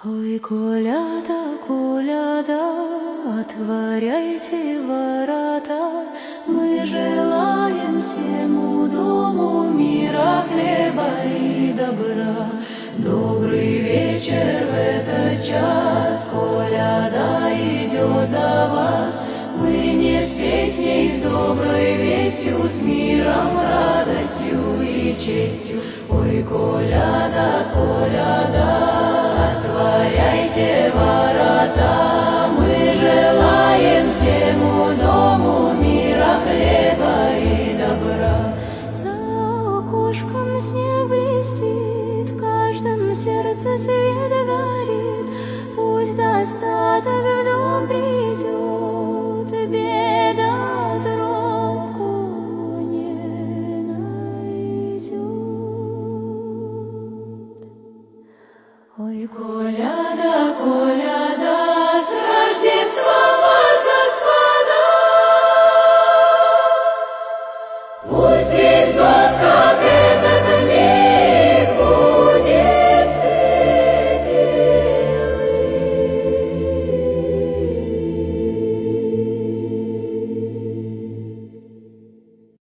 Ой, коляда, коляда, отворяйте ворота, мы желаем всему дому мира, хлеба и добра. Добрый вечер в этот час, коляда идет до вас. Мы не с песней, с доброй вестью, с миром, радостью и честью. Ой, коляда, коляда, отворяйте ворота, мы желаем всему дому мира, хлеба и добра. За окошком снег блестит, в каждом сердце свет горит. Пусть достаток в дом придет, беда тропку не найдет. Ой, коляда, коляда, с Рождеством